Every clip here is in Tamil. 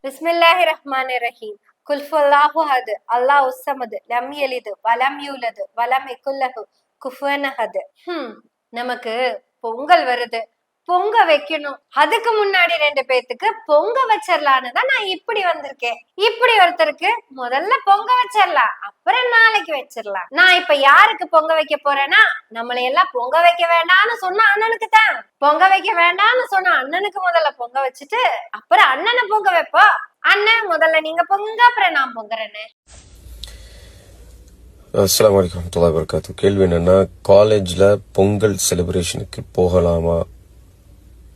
பிஸ்மில்லாஹிர்ரஹ்மானிர்ரஹீம். குல்ஃபுல்லாஹு அஹத், அல்லாஹ் உஸ்ஸமத், லம் யலித் வலம் யூலத் வலம் யகுல் லஹு குஃபுவன் அஹத். நமக்கு பொங்கல் வருது, பொங்க வைக்கணும். அதுக்கு முன்னாடி 2 பேத்துக்கு பொங்க வச்சிடலான்னு தான் நான் இப்படி வந்திருக்கேன். இப்படி ஒருத்தருக்கு முதல்ல பொங்க வச்சிடலாம், அப்புறம் நாளைக்கு வச்சிடலாம். நான் இப்ப யாருக்கு பொங்க வைக்க போறேன்னா, நம்மளை எல்லாம் பொங்க வைக்க வேண்டாம்னு சொன்ன அண்ணனுக்கு தான். பொங்க வைக்க வேண்டாம்னு சொன்ன அண்ணனுக்கு முதல்ல பொங்க வச்சுட்டு அப்புறம் அண்ணனை பொங்க வைப்போம். அண்ணன் முதல்ல நீங்க பொங்க, அப்புறம் நான் பொங்குறேன்னு. அஸ்ஸலாமு அலைக்கும் வரஹ்மத்துல்லாஹி வபரகாத்துஹு. கேள்வி என்னன்னா, காலேஜ்ல பொங்கல் செலிப்ரேஷனுக்கு போகலாமா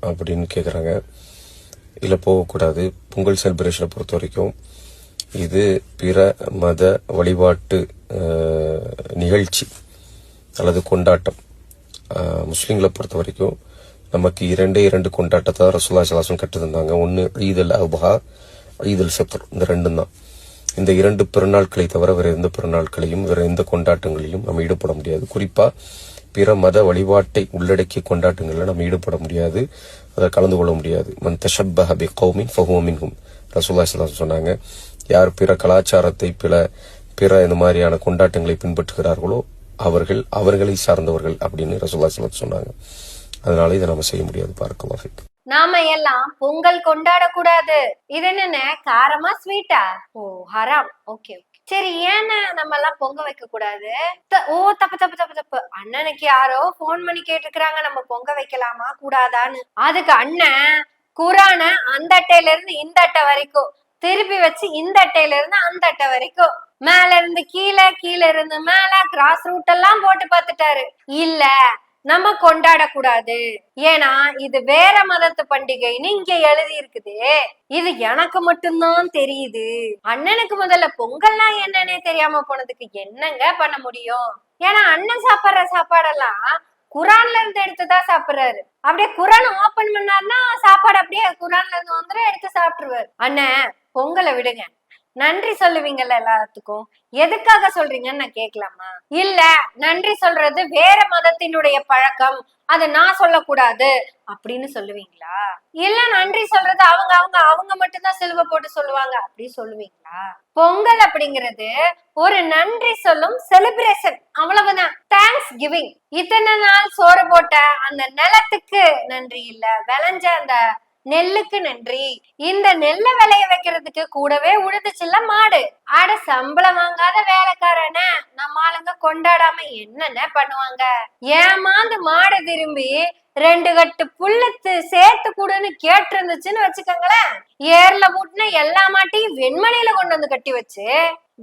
அப்படின்னு கேட்குறாங்க. இல்லை, போகக்கூடாது. பொங்கல் செலிப்ரேஷனை பொறுத்த வரைக்கும் இது பிற மத வழிபாட்டு நிகழ்ச்சி அல்லது கொண்டாட்டம். முஸ்லீம்களை பொறுத்த வரைக்கும் நமக்கு 2 கொண்டாட்டத்தை ரசூலுல்லாஹி ஸல்லல்லாஹு அலைஹி வஸல்லம் கற்று தந்தாங்க. ஒன்று ஈதுல் அத்ஹா, ஈதுல் ஃபித்ர். இந்த 2 தான். இந்த 2 பெருநாட்களை தவிர வேற எந்த பெருநாட்களையும் வேற எந்த கொண்டாட்டங்களிலும் நம்ம ஈடுபட முடியாது. குறிப்பா பிற மத வழிபாட்டை உள்ளடக்கிய கொண்டாட்டங்களில் நம்ம ஈடுபட முடியாது, அதை கலந்து கொள்ள முடியாது. மன் தஷப்பஹ பிகௌமின் ஃபஹுவ மின்ஹும் ரசூலுல்லாஹி ஸல்லல்லாஹு அலைஹி வஸல்லம் சொன்னாங்க. யார் பிற கலாச்சாரத்தை பிற இந்த மாதிரியான கொண்டாட்டங்களை பின்பற்றுகிறார்களோ அவர்களை சார்ந்தவர்கள் அப்படின்னு ரசூலுல்லாஹி ஸல்லல்லாஹு அலைஹி வஸல்லம் சொன்னாங்க. அதனால இதை நம்ம செய்ய முடியாது. பாரக்கல்லாஹு ஃபீக். நாம எல்லாம் பொங்கல் கொண்டாட கூடாது. இது என்ன, காரமா ஸ்வீட்டா? ஓ, ஹராம். ஓகே, சரி, ஏன்னு நம்ம எல்லாம் பொங்க வைக்க கூடாது? ஓ, தப்பு தப்பு தப்பு தப்பு. அண்ணனுக்கு யாரோ போன் பண்ணி கேட்டுக்கிறாங்க, நம்ம பொங்க வைக்கலாமா கூடாதான்னு. அதுக்கு அண்ணன் குரான அந்த அட்டையில இருந்து இந்த அட்டை வரைக்கும் திருப்பி வச்சு, இந்த அட்டையில இருந்து அந்த அட்டை வரைக்கும் மேல இருந்து கீழே, கீழே இருந்து மேல கிராஸ் ரூட் எல்லாம் போட்டு பார்த்துட்டாரு. இல்ல, நம்ம கொண்டாட கூடாது, ஏன்னா இது வேற மதத்து பண்டிகைன்னு இங்க எழுதி இருக்குது. இது எனக்கு மட்டும்தான் தெரியுது. அண்ணனுக்கு முதல்ல பொங்கல்னா என்னன்னே தெரியாம போனதுக்கு என்னங்க பண்ண முடியும்? ஏன்னா அண்ணன் சாப்பிடுற சாப்பாடெல்லாம் குரான்ல இருந்து எடுத்துதான் சாப்பிடுறாரு. அப்படியே குரான் ஓபன் பண்ணாருன்னா சாப்பாடு அப்படியே குரான்ல இருந்து வந்துடும், எடுத்து சாப்பிட்டுருவாரு. அண்ணன், பொங்கலை விடுங்க. நன்றி சொல்லுவீங்கல்ல எல்லாத்துக்கும், எதுக்காக சொல்றீங்கன்னு நான் கேட்கலாமா? இல்ல, நன்றி சொல்றது வேற மதத்தினுடைய பழக்கம், அது நான் சொல்லக்கூடாது அப்படின்னு சொல்லுவீங்களா? இல்ல, நன்றி சொல்றது அவங்க அவங்க அவங்க மட்டும்தான் சிலுவை போட்டு சொல்லுவாங்க அப்படி சொல்லுவீங்களா? பொங்கல் அப்படிங்கிறது ஒரு நன்றி சொல்லும் செலிப்ரேஷன், அவ்வளவுதான். Thanks giving. இத்தனை நாள் சோறு போட்ட அந்த நிலத்துக்கு நன்றி இல்ல, விளைஞ்ச அந்த நெல்லுக்கு நன்றி. இந்த நெல்லை விளைய வைக்கிறதுக்கு கூடவே உழுதுச்சுல்ல மாடு. ஆட சம்பளம் வாங்காத வேலைக்காரன நம்ம ஆளுங்க கொண்டாடாம என்னென்ன பண்ணுவாங்க? ஏமாந்து மாடு திரும்பி 2 கட்டு புல்லத்து சேர்த்து கூடுன்னு கேட்டு இருந்துச்சுன்னு வச்சுக்கோங்களேன், ஏர்ல மூட்டின எல்லா மாட்டையும் வெண்மணியில கொண்டு வந்து கட்டி வச்சு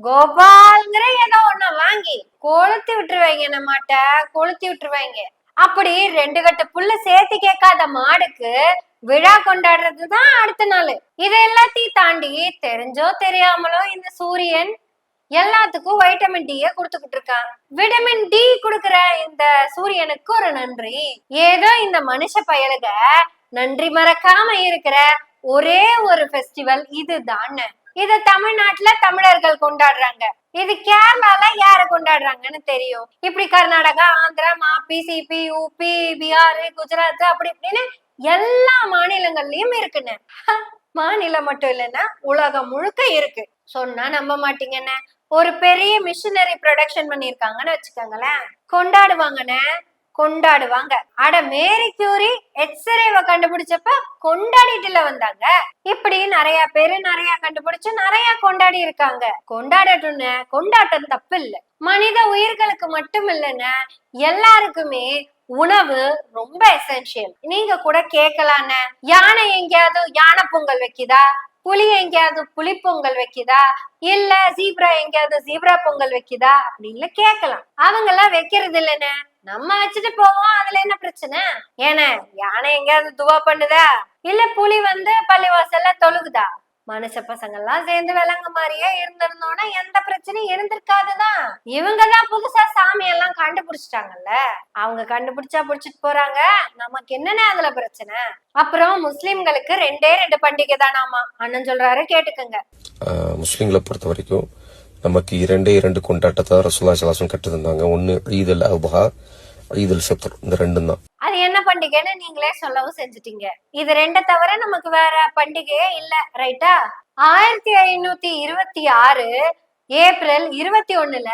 கோபால்ங்கிற ஏதோ ஒண்ண வாங்கி கொளுத்தி விட்டுருவாங்க. நம்ம மாட்டை கொளுத்தி விட்டுருவாங்க. அப்படி 2 கட்டு புல்லு சேர்த்து கேட்காத மாடுக்கு விழா கொண்டாடுறதுதான் அடுத்த நாள். இதை எல்லாத்தையும் தாண்டி தெரிஞ்சோ தெரியாமலோ இந்த சூரியன் எல்லாத்துக்கும் வைட்டமின் டி கொடுத்துக்கிட்டு இருக்கான். விட்டமின் டி கொடுக்கற இந்த சூரியனுக்கு ஒரு நன்றி. ஏதோ இந்த மனுஷ பயலுக நன்றி மறக்காம இருக்கிற ஒரே ஒரு ஃபெஸ்டிவல் இதுதான். இது தமிழ்நாட்டுல தமிழர்கள் கொண்டாடுறாங்க. இது கேரளால யாரு கொண்டாடுறாங்கன்னு தெரியும். இப்படி கர்நாடகா, ஆந்திரா, மாப்பி, சிபி, யூபி, பீகார், குஜராத் அப்படி இப்படின்னு எல்லா மாநிலங்கள்லயும் இருக்குன்னு. மாநிலம் மட்டும் இல்லைன்னா உலகம் முழுக்க இருக்கு. சொன்னா நம்ப மாட்டீங்கன்னு, ஒரு பெரிய மிஷினரி ப்ரொடக்ஷன் பண்ணிருக்காங்கன்னு வச்சுக்கோங்களேன். கொண்டாடுவாங்க. அட, மேரி கியூரி எக்ஸ்ரேவை கண்டுபிடிச்சப்ப கொண்டாடிட்டுல வந்தாங்க. இப்படி நிறைய பேரு நிறைய கண்டுபிடிச்சு நிறைய கொண்டாடி இருக்காங்க. கொண்டாடட்டும்னு, கொண்டாட்டம் தப்பு இல்ல. மனித உயிர்களுக்கு மட்டும் இல்லைன்னு எல்லாருக்குமே உணவு ரொம்ப எசென்சியல். நீங்க கூட கேட்கலான்னு, யானை எங்கேயாவது யானை பொங்கல் வைக்குதா? புலி எங்கேயாவது புலி பொங்கல் வைக்குதா? இல்ல ஜீப்ரா எங்கேயாவது ஜீப்ரா பொங்கல் வைக்குதா அப்படின்னு கேட்கலாம். அவங்க எல்லாம் வைக்கிறது இல்லைன்னு நம்ம வச்சுட்டு போவோம். அதுல என்ன பிரச்சனை? ஏன்னா யானை எங்கேயாவது துவா பண்ணுதா? இல்ல புலி பள்ளிவாசல்ல தொழுகுதா? மனுஷ பசங்க எல்லாம் சேர்ந்து விலங்க மாதிரியே இருந்திருந்தோம்னா எந்த பிரச்சனையும் இருந்திருக்காதுதான். இவங்கதான் புதுசா சாமியெல்லாம் கண்டுபிடிச்சிட்டாங்கல்ல. அவங்க கண்டுபிடிச்சா புடிச்சிட்டு போறாங்க, நமக்கு என்னன்னா அதுல பிரச்சனை? அப்புறம் முஸ்லிம்களுக்கு 2 பண்டிகை தானாமா. அண்ணன் சொல்றாரு, கேட்டுக்கங்க. முஸ்லிம்களை பொறுத்த வரைக்கும் நமக்கு 2 கொண்டாட்டத்தை ரசூலுல்லாஹி ஸல்லல்லாஹு அலைஹி வஸல்லம் கற்று தந்தாங்க. ஒன்னு ஈதுல் அத்ஹா, ஈதுல் ஃபித்ர். இந்த 2 தான். அது என்ன பண்டிகைன்னு நீங்களே சொல்லவும் செஞ்சுட்டீங்க. இது 2 தவிர நமக்கு வேற பண்டிகையே இல்ல, ரைட்டா? 1526 ஏப்ரல் 21ல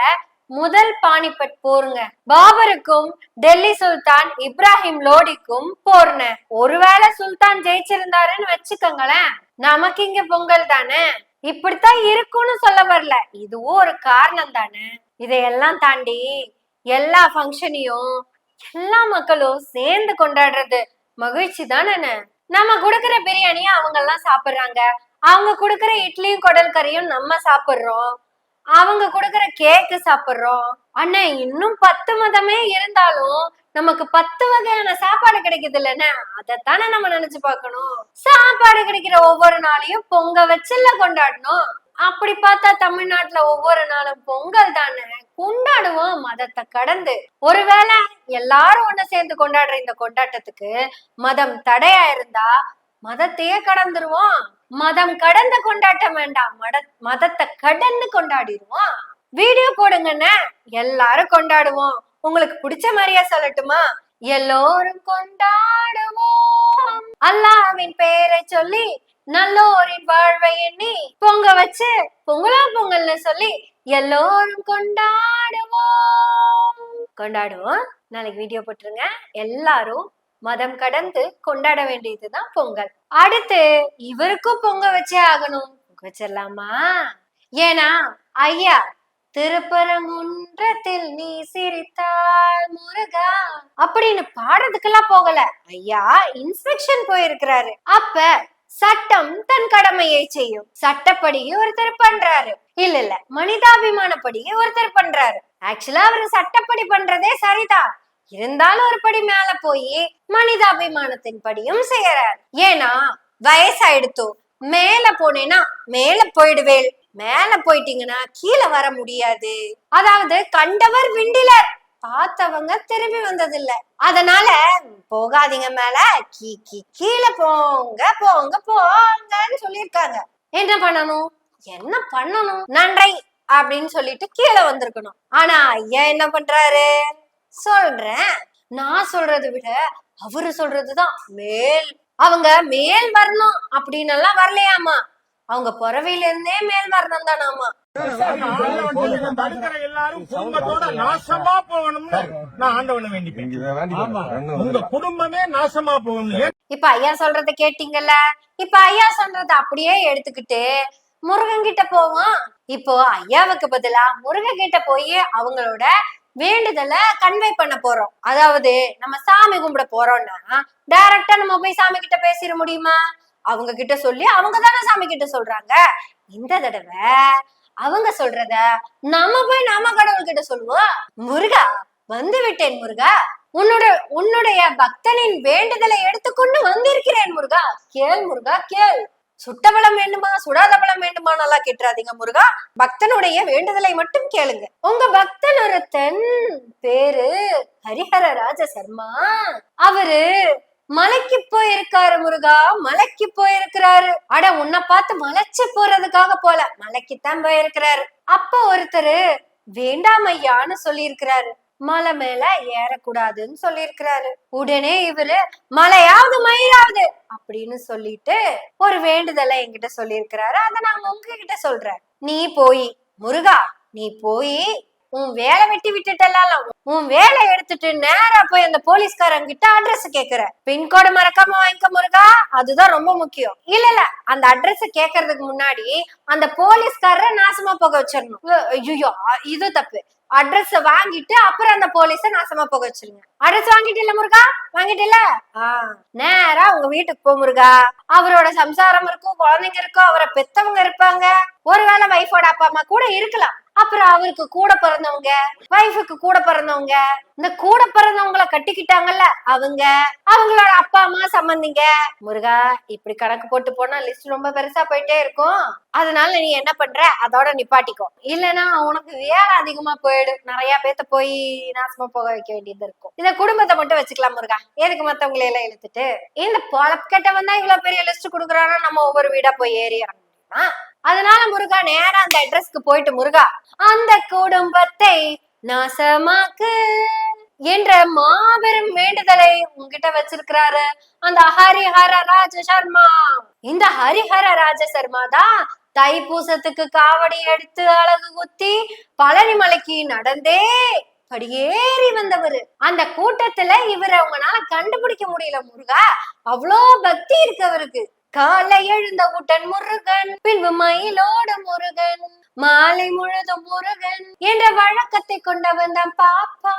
முதல் பானிபட் போருங்க. பாபருக்கும் டெல்லி சுல்தான் இப்ராஹிம் லோடிக்கும் போர்ன. ஒருவேளை சுல்தான் ஜெயிச்சிருந்தாருன்னு வச்சுக்கோங்களேன், நமக்கு இங்க பொங்கல் தானே. இப்படித்தான் இருக்கும்னு சொல்ல வரல, இதுவும் ஒரு காரணம் தானே. இதையெல்லாம் தாண்டி எல்லா ஃபங்க்ஷனையும் எல்லா மக்களும் சேர்ந்து கொண்டாடுறது மகிழ்ச்சி தானே. நம்ம குடுக்கற பிரியாணியை அவங்க எல்லாம் சாப்பிடுறாங்க, அவங்க குடுக்கற இட்லியும் குடல் கறியும் நம்ம சாப்பிடுறோம், அவங்க குடுக்கற கேக்கு சாப்பிடுறோம். அண்ணா இன்னும் 10 மதமே இருந்தாலும் நமக்கு 10 வகையான சாப்பாடு கிடைக்குது இல்லைன்னா, அதைத்தானே நம்ம நினைச்சு பார்க்கணும். சாப்பாடு கிடைக்கிற ஒவ்வொரு நாளையும் பொங்க வச்சுல கொண்டாடணும். அப்படி பார்த்தா தமிழ்நாட்டுல ஒவ்வொரு நாளும் பொங்கல் தானே. கொண்டாடுவோம் மதத்தை கடந்து. ஒருவேளை எல்லாரும் ஒண்ணு சேர்ந்து கொண்டாடுற இந்த கொண்டாட்டத்துக்கு மதம் தடையா இருந்தா மதத்தையே கடந்துருவோம். மதம் கடந்த கொண்டாட்டம் வேண்டாம், மதத்தை கடந்து கொண்டாடிடுவோம். வீடியோ போடுங்கன்னு எல்லாரும் கொண்டாடுவோம். உங்களுக்கு பிடிச்ச மாதிரியா சொல்லட்டுமா? எல்லோரும் கொண்டாடுவோம் அல்லாஹ்வின் பெயரை சொல்லி, நல்லோரின் வாழ்வை எண்ணி, பொங்க வச்சு பொங்கலா பொங்கல்னு சொல்லி எல்லோரும் கொண்டாடுவோம். நாளைக்கு வீடியோ போட்டுருங்க. எல்லாரும் மதம் கடந்து கொண்டாட வேண்டியதுதான் பொங்கல். அடுத்து இவருக்கும் பொங்க வச்சே ஆகணும். பொங்க வச்சிடலாமா? ஏன்னா ஐயா திருப்பரங்குன்றத்தில் நீ சிரித்தால் முருகா அப்படின்னு பாடுறதுக்கெல்லாம் போகல. ஐயா இன்ஸ்பெக்ஷன் போயிருக்கிறாரு. அப்ப சட்டம் தன் கடமையை செய்யும். சட்டப்படி ஒருத்தர் பண்றாரு, இல்ல மனிதாபிமானப்படி ஒருத்தர் பண்றாரு. ஆக்சுவலா அவரு சட்டப்படி பண்றதே சரிதான், இருந்தாலும் ஒரு படி மேல போய் மனிதாபிமானத்தின் படியும் செய்யறாரு. ஏன்னா வயசாயிடுத்தோ, மேல போனேன்னா மேல போயிடுவேன், மேல போயிட்டீங்கன்னா கீழே வர முடியாது. அதாவது கண்டவர் விண்டிலர், பார்த்தவங்க திரும்பி வந்ததில்ல. அதனால போகாதீங்க மேல, கீழே போங்க போங்க போங்கன்னு சொல்லியிருக்காங்க. என்ன பண்ணணும்? நன்றி அப்படின்னு சொல்லிட்டு கீழே வந்திருக்கணும். ஆனா ஐயா என்ன பண்றாரு? சொல்றேன், நான் சொல்றதை விட அவரு சொல்றதுதான் மேல். அவங்க மேல் வரணும் அப்படின்னு எல்லாம் வரலையாமா, அவங்க புறவையில இருந்தே மேல் வரணும் தானாமா. எல்லாரும் குடும்பத்தோட நாசமா போகணும்னு நான் ஆண்டவனை வேண்டிப்பேன். உங்க குடும்பமே நாசமா போகணும். இப்ப ஐயா சொல்றத கேட்டீங்கல்ல? இப்ப ஐயா சொல்றத அப்படியே எடுத்துக்கிட்டு முருகன் கிட்ட போவோம். இப்போ ஐயாவுக்கு பதிலா முருகன் கிட்ட போய் அவங்களோட வேண்டுதலை கன்வே பண்ண போறோம். அதாவது நம்ம சாமி கும்பிட போறோம்னா டைரக்டா நம்ம போய் சாமி கிட்ட பேசிட முடியுமா? அவங்க கிட்ட சொல்லி அவங்க தானே சாமி கிட்ட சொல்றாங்க. இந்த தடவை அவங்க சொல்றத நம்ம போய் நம்ம கடவுள் கிட்ட சொல்லுவோம். முருகா வந்து விட்டேன் முருகா, உன்னுடைய பக்தனின் வேண்டுதலை எடுத்துக்கொண்டு வந்திருக்கிறேன் முருகா, கேள் முருகா கேள். சுட்ட பழம் வேண்டுமா சுடாத பழம் வேண்டுமா நல்லா கேட்டுறாதீங்க முருகா, பக்தனுடைய வேண்டுதலை மட்டும் கேளுங்க. உங்க பக்தன் ஒருத்தன் பேரு ஹரிஹர ராஜ சர்மா, அவரு மலைக்கு போயிருக்காரு முருகா, மலைக்கு போயிருக்கிறாரு. அட உன்னை பார்த்து மலைச்சு போறதுக்காக போல, மலைக்குத்தான் போயிருக்கிறாரு. அப்ப ஒருத்தரு வேண்டாம் ஐயான்னு சொல்லி இருக்கிறாரு, மலை மேல ஏறக்கூடாதுன்னு சொல்லியிருக்கிறாரு. உடனே இவரு மலையாவது மயிராவது அப்படின்னு சொல்லிட்டு ஒரு வேண்டுதலை என்கிட்ட சொல்லியிருக்கிறாரு. அதை நான் உங்ககிட்ட சொல்றேன். நீ போய் முருகா, நீ போய் உன் வேலை வெட்டி விட்டுட்டலாம், உன் வேலை எடுத்துட்டு நேரா போய் அந்த போலீஸ்காரங்க கிட்ட அட்ரஸ் கேக்குற. பின்கோடு மறக்காம வாங்கிக்க முருகா, அதுதான் ரொம்ப முக்கியம். இல்ல அந்த அட்ரஸ் கேக்குறதுக்கு முன்னாடி அந்த போலீஸ்காரரை நாசமா போக வச்சிடணும். ஐயோ இது தப்பு. அட்ரஸ் வாங்கிட்டு அப்புறம் அந்த போலீஸ நாசமா போக வச்சிருங்க. அட்ரஸ் வாங்கிட்டு இல்ல முருகா, வாங்கிட்டு இல்ல, நேரா உங்க வீட்டுக்கு போ முருகா. அவரோட சம்சாரம் இருக்கும், குழந்தைங்க இருக்கும், அவரை பெத்தவங்க இருப்பாங்க, ஒருவேளை வைஃபோட அப்பா அம்மா கூட இருக்கலாம். அப்புறம் அவருக்கு கூட பிறந்தவங்க, வைஃபுக்கு கூட பிறந்தவங்க, இந்த கூட பிறந்தவங்களை கட்டிக்கிட்டாங்கல்ல அவங்களோட அப்பா அம்மா சம்பந்திங்க. முருகா இப்படி கணக்கு போட்டு போனா லிஸ்ட் ரொம்ப பெருசா போயிட்டே இருக்கும். அதனால நீ என்ன பண்ற, அதோட நிப்பாட்டிக்கோ. இல்லைன்னா உனக்கு வேலை அதிகமா போயிடும், நிறைய பேத்த போய் நாசமா போக வைக்க வேண்டியது இருக்கும். இந்த குடும்பத்தை மட்டும் வச்சுக்கலாம் முருகா, எதுக்கு மத்தவங்களை எல்லாம் இழுத்துட்டு. இந்த பொழப்புக்கிட்ட வந்தா இவ்வளவு பெரிய லிஸ்ட் கொடுக்குறான்னா நம்ம ஒவ்வொரு வீடா போய் ஏறி இறங்கணுமா? அதனால முருகா நேரா அந்த அட்ரஸ்க்கு போயிட்டு, முருகா அந்த குடும்பத்தை நாசமாக்கு என்ற மாபெரும் வேண்டுதலை உங்ககிட்ட வச்சிருக்கிறாரு அந்த ஹரிஹர ராஜ சர்மா. இந்த ஹரிஹர ராஜ சர்மா தான் தைப்பூசத்துக்கு காவடி எடுத்து அழகு குத்தி பழனி மலைக்கு நடந்தே படியேறி வந்தவரு. அந்த கூட்டத்துல இவரை அவங்கனால கண்டுபிடிக்க முடியல முருகா, அவ்வளோ பக்தி இருக்கு அவருக்கு. காலை எழுந்த கூட்டன் முருகன், பின்பு மயிலோட முருகன், மாலை முழுதும் முருகன் என்ற வழக்கத்தை கொண்டவன் தான் பாப்பா.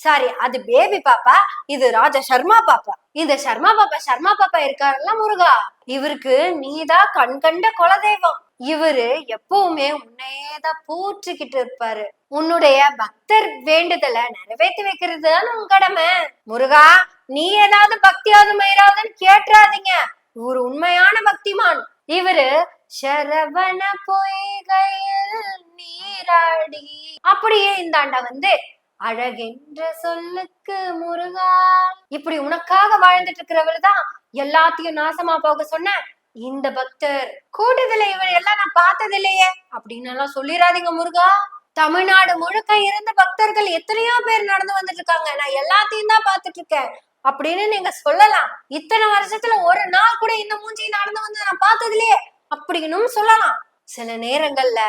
சாரி, அது பேபி பாப்பா, இது ராஜா சர்மா பாப்பா. இந்த சர்மா பாப்பா இருக்காருல்ல முருகா, இவருக்கு நீதான் கண் கண்ட குலதெய்வம். இவரு எப்பவுமே உன்னையேதான் பூச்சிக்கிட்டு இருப்பாரு. உன்னுடைய பக்தர் வேண்டுதலை நிறைவேற்றி வைக்கிறது தான் உன் கடமை. முருகா, நீ ஏதாவது பக்தியாவது மயிராவதுன்னு கேட்டுறாதீங்க. இவரு உண்மையான பக்திமான். இவரு சரவண பொய்கையில் நீராடி அப்படியே இந்தாண்ட வந்து அழகென்ற சொல்லுக்கு முருகா இப்படி உனக்காக வாழ்ந்துட்டு இருக்கிறவரு தான் எல்லாத்தையும் நாசமா போக சொன்ன இந்த பக்தர். கூட்டத்துல இவர் எல்லாம் நான் பார்த்தது இல்லையே அப்படின்னு எல்லாம் சொல்லிடாதீங்க முருகா. தமிழ்நாடு முழுக்க இருந்த பக்தர்கள் எத்தனையோ பேர் நடந்து வந்துட்டு இருக்காங்க, நான் எல்லாத்தையும் தான் பார்த்துட்டு இருக்கேன் அப்படின்னு நீங்க சொல்லலாம். இத்தனை வருஷத்துல ஒரு நாள் கூட இந்த மூஞ்சி நடந்து வந்து நான் பார்த்தது இல்லையே அப்படின்னு சொல்லலாம். சில நேரங்கள்ல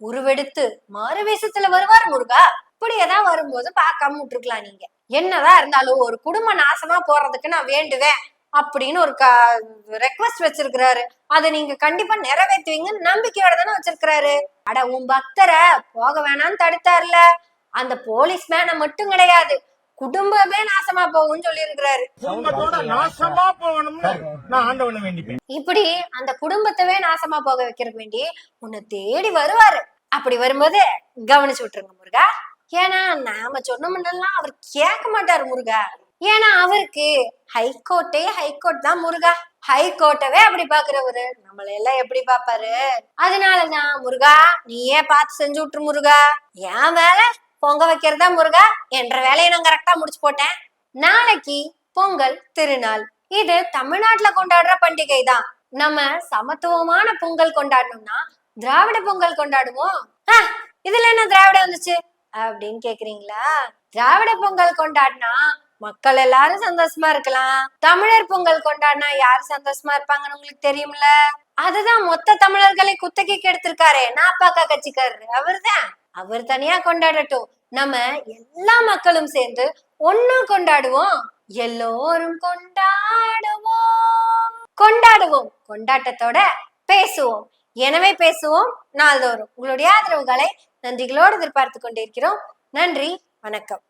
உருவெடுத்து மாறு வேஷத்துல வருவார் முருகா. இப்படியேதான் வரும்போது பார்க்காம விட்டுருக்கலாம். நீங்க என்னதான் இருந்தாலும் ஒரு குடும்ப நாசமா போறதுக்கு நான் வேண்டுவேன் அப்படின்னு ஒரு ரெக்வஸ்ட் வச்சிருக்கிறாரு. அதை நீங்க கண்டிப்பா நிறைவேற்றுவீங்கன்னு நம்பிக்கையோட தானே வச்சிருக்கிறாரு. அட, உன் பக்தரை போக வேணாம்னு தடுத்தாருல, அந்த போலீஸ் மேனை மட்டும் கிடையாது, குடும்பமே நாசமா போகும்னு சொல்லி இருக்கிறாரு. குடும்பத்தோட நாசமா போகணும்னு நான் ஆண்டவனை வேண்டிப்பேன். இப்படி அந்த குடும்பத்தவே நாசமா போக வைக்கிறதுக்கு வேண்டி உன்னை தேடி வருவாரு. அப்படி வரும்போது கவனிச்சு விட்டுருங்க முருகா. ஏன்னா நாம சொன்னோம்னெல்லாம் அவர் கேட்க மாட்டாரு முருகா. ஏன்னா அவருக்கு ஹைகோர்ட் தான் முருகா. ஹைகோர்ட்டவே அப்படி பாக்குறவரு நம்மள எல்லாம் எப்படி பாப்பாரு. அதனாலதான் முருகா, நீயே பார்த்து செஞ்சு விட்டுரு முருகா. என் வேலை பொங்க வைக்கிறதா முருகா, என்ற வேலையை நான் கரெக்டா முடிச்சு போட்டேன். நாளைக்கு பொங்கல் திருநாள். இது தமிழ்நாட்டுல கொண்டாடுற பண்டிகை தான். நம்ம சமத்துவமான பொங்கல் கொண்டாடணும்னா திராவிட பொங்கல் கொண்டாடுவோம். இதுல என்ன திராவிடம் வந்துச்சு அப்படின்னு கேக்குறீங்களா? திராவிட பொங்கல் கொண்டாடினா மக்கள் எல்லாரும் சந்தோஷமா இருக்கலாம். தமிழர் பொங்கல் கொண்டாடினா யாரு சந்தோஷமா இருப்பாங்கன்னு உங்களுக்கு தெரியும்ல. அதுதான் மொத்த தமிழர்களை குத்தகைக்கு எடுத்திருக்காரு நாப்பாக்கா கட்சிக்காரரு. அவர்தான். அவர் தனியா கொண்டாடட்டும், நம்ம எல்லா மக்களும் சேர்ந்து ஒன்னும் கொண்டாடுவோம். எல்லோரும் கொண்டாடுவோம். கொண்டாட்டத்தோட பேசுவோம். எனவே பேசுவோம் நாள்தோறும். உங்களுடைய ஆதரவுகளை நன்றிகளோடு எதிர்பார்த்து கொண்டிருக்கிறோம். நன்றி, வணக்கம்.